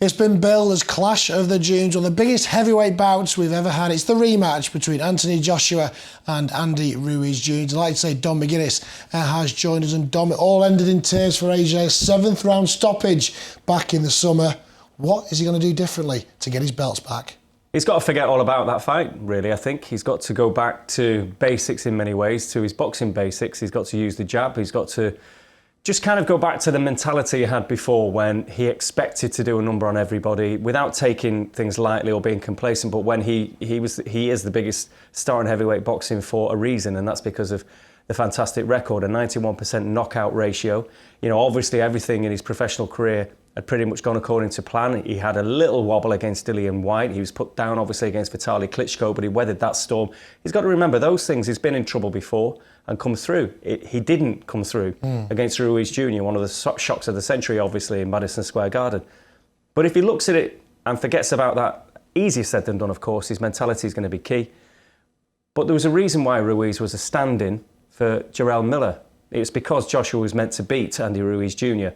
It's been billed as Clash of the Dunes, one of the biggest heavyweight bouts we've ever had. It's the rematch between Anthony Joshua and Andy Ruiz Jr. I'd like to say Dom McGuinness has joined us, and Dom, it all ended in tears for AJ. 7th round stoppage back in the summer. What is he going to do differently to get his belts back? He's got to forget all about that fight, really, I think. He's got to go back to basics in many ways, to his boxing basics. He's got to use the jab. He's got to just kind of go back to the mentality he had before, when he expected to do a number on everybody without taking things lightly or being complacent. But when he is the biggest star in heavyweight boxing for a reason, and that's because of the fantastic record, a 91% knockout ratio. You know, obviously everything in his professional career had pretty much gone according to plan. He had a little wobble against Dillian Whyte. He was put down, obviously, against Vitaly Klitschko, but he weathered that storm. He's got to remember those things. He's been in trouble before and come through. He didn't come through against Ruiz Jr., one of the shocks of the century, obviously, in Madison Square Garden. But if he looks at it and forgets about that, easier said than done, of course. His mentality is going to be key. But there was a reason why Ruiz was a stand-in for Jarrell Miller. It was because Joshua was meant to beat Andy Ruiz Jr.,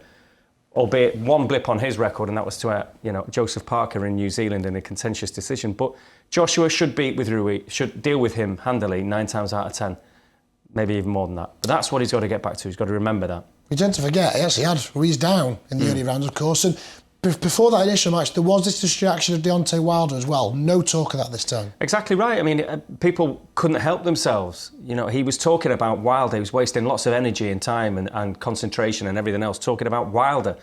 albeit one blip on his record, and that was to Joseph Parker in New Zealand in a contentious decision. But Joshua should beat with Ruiz, should deal with him handily 9 times out of 10, maybe even more than that. But that's what he's got to get back to. He's got to remember that. We tend to forget, he actually had Ruiz down in the early rounds, of course, and before that initial match, there was this distraction of Deontay Wilder as well. No talk of that this time. Exactly right. I mean, people couldn't help themselves. You know, he was talking about Wilder. He was wasting lots of energy and time and concentration and everything else, talking about Wilder.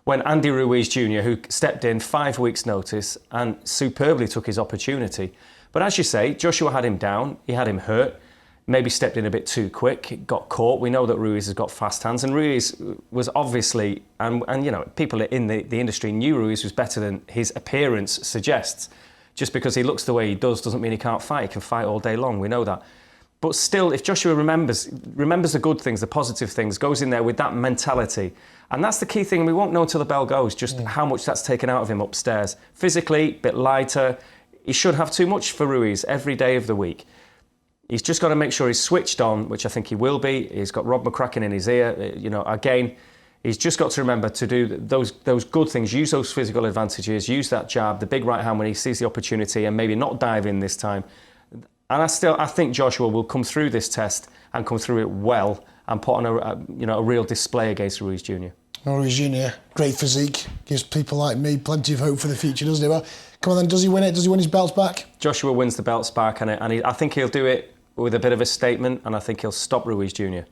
When Andy Ruiz Jr., who stepped in 5 weeks' notice and superbly took his opportunity. But as you say, Joshua had him down. He had him hurt. Maybe stepped in a bit too quick, got caught. We know that Ruiz has got fast hands, and Ruiz was obviously, and you know, people in the industry knew Ruiz was better than his appearance suggests. Just because he looks the way he does doesn't mean he can't fight. He can fight all day long, we know that. But still, if Joshua remembers the good things, the positive things, goes in there with that mentality, and that's the key thing, we won't know until the bell goes, just how much that's taken out of him upstairs. Physically, a bit lighter. He should have too much for Ruiz every day of the week. He's just got to make sure he's switched on, which I think he will be. He's got Rob McCracken in his ear. You know, again, he's just got to remember to do those good things, use those physical advantages, use that jab, the big right hand when he sees the opportunity, and maybe not dive in this time. And I think Joshua will come through this test and come through it well and put on a real display against Ruiz Jr. Ruiz Jr., great physique, gives people like me plenty of hope for the future, doesn't he? Well, come on then, does he win it? Does he win his belts back? Joshua wins the belts back, and I think he'll do it with a bit of a statement, and I think he'll stop Ruiz Jr.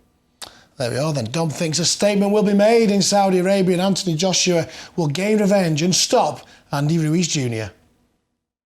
There we are then. Dom thinks a statement will be made in Saudi Arabia and Anthony Joshua will gain revenge and stop Andy Ruiz Jr.